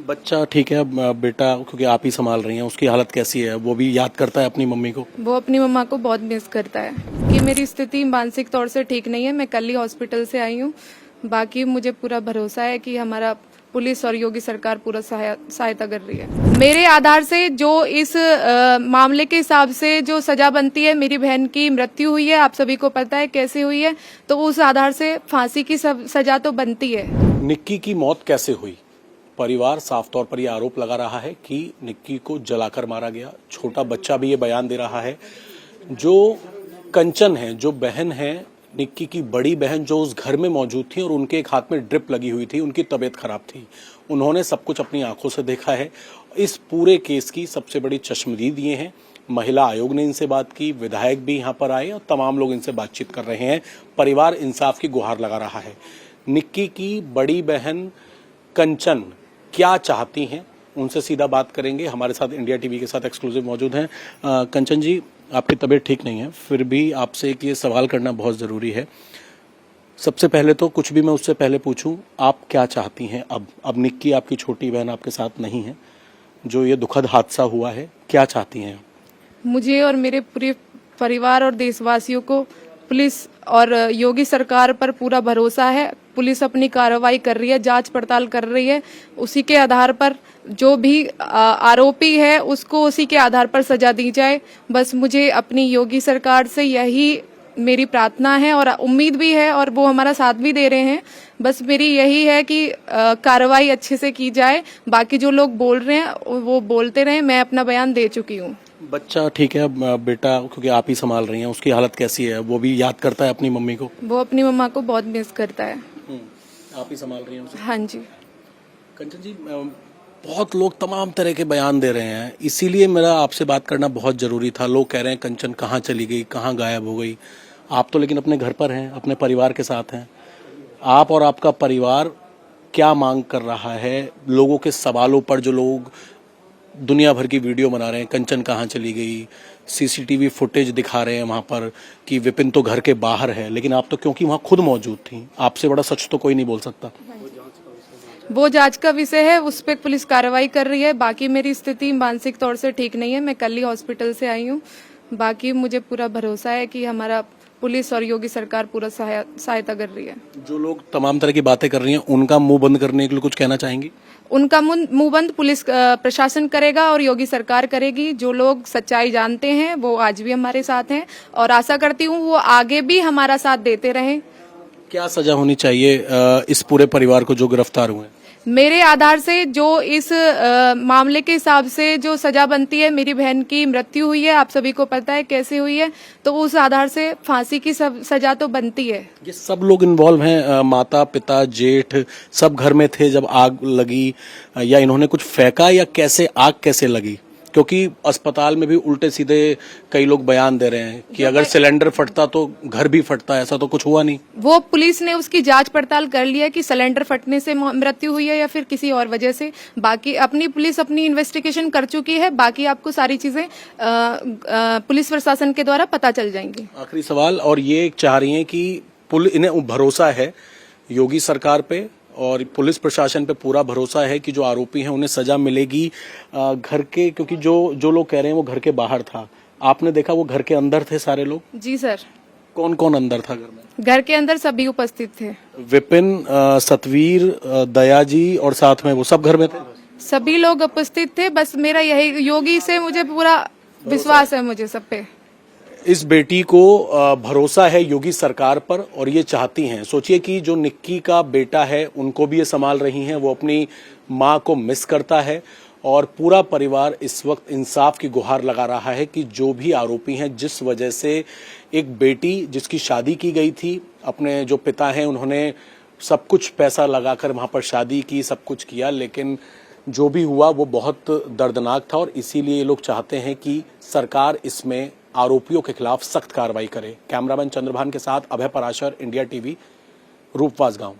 बच्चा ठीक है, बेटा क्योंकि आप ही संभाल रही हैं, उसकी हालत कैसी है? वो भी याद करता है अपनी मम्मी को? वो अपनी मम्मा को बहुत मिस करता है कि मेरी स्थिति मानसिक तौर से ठीक नहीं है। मैं कल ही हॉस्पिटल से आई हूँ। बाकी मुझे पूरा भरोसा है कि हमारा पुलिस और योगी सरकार पूरा सहायता कर रही है। मेरे आधार से जो इस मामले के हिसाब से जो सजा बनती है, मेरी बहन की मृत्यु हुई है, आप सभी को पता है कैसे हुई है, तो उस आधार से फांसी की सजा तो बनती है। निक्की की मौत कैसे हुई? परिवार साफ तौर पर यह आरोप लगा रहा है कि निक्की को जलाकर मारा गया। छोटा बच्चा भी ये बयान दे रहा है। जो कंचन है, जो बहन है, निक्की की बड़ी बहन, जो उस घर में मौजूद थी और उनके एक हाथ में ड्रिप लगी हुई थी, उनकी तबीयत खराब थी। उन्होंने सब कुछ अपनी आंखों से देखा है। इस पूरे केस की सबसे बड़ी चश्मदीद ये है। महिला आयोग ने इनसे बात की, विधायक भी यहाँ पर आए और तमाम लोग इनसे बातचीत कर रहे हैं। परिवार इंसाफ की गुहार लगा रहा है। निक्की की बड़ी बहन कंचन क्या चाहती हैं, उनसे सीधा बात करेंगे। हमारे साथ इंडिया टीवी के साथ एक्सक्लूसिव मौजूद हैं। कंचन जी, आपकी तबीयत ठीक नहीं है, फिर भी आपसे एक ये सवाल करना बहुत ज़रूरी है। सबसे पहले तो कुछ भी मैं उससे पहले पूछूं, आप क्या चाहती हैं? अब निक्की आपकी छोटी बहन आपके साथ नहीं है, जो ये दुखद हादसा हुआ है, क्या चाहती हैं? मुझे और मेरे पूरे परिवार और देशवासियों को पुलिस और योगी सरकार पर पूरा भरोसा है। पुलिस अपनी कार्रवाई कर रही है, जांच पड़ताल कर रही है। उसी के आधार पर जो भी आरोपी है उसको उसी के आधार पर सजा दी जाए। बस मुझे अपनी योगी सरकार से यही मेरी प्रार्थना है और उम्मीद भी है, और वो हमारा साथ भी दे रहे हैं। बस मेरी यही है कि कार्रवाई अच्छे से की जाए। बाकी जो लोग बोल रहे हैं वो बोलते रहे, मैं अपना बयान दे चुकी हूँ। बच्चा ठीक है, बेटा क्योंकि आप ही संभाल रही हैं, उसकी हालत कैसी है? वो भी याद करता है अपनी मम्मी को? वो अपनी मम्मा को बहुत मिस करता है। आप ही संभाल रही हैं उसे? हाँ जी। कंचन जी, बहुत लोग तमाम तरह के बयान दे रहे हैं, इसीलिए मेरा आपसे बात करना बहुत जरूरी था। लोग कह रहे हैं कंचन कहाँ चली गई, कहाँ गायब हो गई। आप तो लेकिन अपने घर पर हैं, अपने परिवार के साथ हैं। आप और आपका परिवार क्या मांग कर रहा है? लोगों के सवालों पर जो लोग दुनिया भर की वीडियो बना रहे हैं, कंचन कहाँ चली गई, सीसीटीवी फुटेज दिखा रहे हैं वहां पर कि विपिन तो घर के बाहर है, लेकिन आप तो क्योंकि वहां खुद मौजूद थी, आपसे बड़ा सच तो कोई नहीं बोल सकता। वो जांच का विषय है, उस पर पुलिस कार्रवाई कर रही है। बाकी मेरी स्थिति मानसिक तौर से ठीक नहीं है। मैं कल ही हॉस्पिटल से आई हूँ। बाकी मुझे पूरा भरोसा है कि हमारा पुलिस और योगी सरकार पूरा सहायता कर रही है। जो लोग तमाम तरह की बातें कर रही हैं, उनका मुंह बंद करने के लिए कुछ कहना चाहेंगी? उनका मुंह बंद पुलिस प्रशासन करेगा और योगी सरकार करेगी। जो लोग सच्चाई जानते हैं वो आज भी हमारे साथ हैं, और आशा करती हूँ वो आगे भी हमारा साथ देते रहें। क्या सजा होनी चाहिए इस पूरे परिवार को जो गिरफ्तार हुए? मेरे आधार से जो इस मामले के हिसाब से जो सजा बनती है, मेरी बहन की मृत्यु हुई है, आप सभी को पता है कैसे हुई है, तो उस आधार से फांसी की सजा तो बनती है। ये सब लोग इन्वॉल्व हैं, माता पिता जेठ सब घर में थे जब आग लगी, या इन्होंने कुछ फेंका, या कैसे आग कैसे लगी? क्योंकि अस्पताल में भी उल्टे सीधे कई लोग बयान दे रहे हैं कि अगर सिलेंडर फटता तो घर भी फटता, ऐसा तो कुछ हुआ नहीं। वो पुलिस ने उसकी जांच पड़ताल कर लिया कि सिलेंडर फटने से मृत्यु हुई है या फिर किसी और वजह से। बाकी अपनी पुलिस अपनी इन्वेस्टिगेशन कर चुकी है। बाकी आपको सारी चीजें पुलिस प्रशासन के द्वारा पता चल जाएंगी। आखिरी सवाल, और ये चाह रही हैं कि इन्हें भरोसा है योगी सरकार पे और पुलिस प्रशासन पे पूरा भरोसा है कि जो आरोपी हैं उन्हें सजा मिलेगी। घर के, क्योंकि जो लोग कह रहे हैं वो घर के बाहर था, आपने देखा वो घर के अंदर थे सारे लोग? जी सर। कौन कौन अंदर था घर में? घर के अंदर सभी उपस्थित थे। विपिन, सतवीर, दया जी और साथ में वो सब घर में थे? सभी लोग उपस्थित थे। बस मेरा यही, योगी से मुझे पूरा विश्वास है, मुझे सब पे। इस बेटी को भरोसा है योगी सरकार पर, और ये चाहती हैं, सोचिए कि जो निक्की का बेटा है उनको भी ये संभाल रही हैं, वो अपनी माँ को मिस करता है, और पूरा परिवार इस वक्त इंसाफ की गुहार लगा रहा है कि जो भी आरोपी हैं, जिस वजह से एक बेटी जिसकी शादी की गई थी, अपने जो पिता हैं उन्होंने सब कुछ पैसा लगाकर वहां पर शादी की, सब कुछ किया, लेकिन जो भी हुआ वो बहुत दर्दनाक था, और इसीलिए ये लोग चाहते हैं कि सरकार इसमें आरोपियों के खिलाफ सख्त कार्रवाई करे। कैमरामैन चंद्रभान के साथ अभय पराशर, इंडिया टीवी, रूपवास गांव।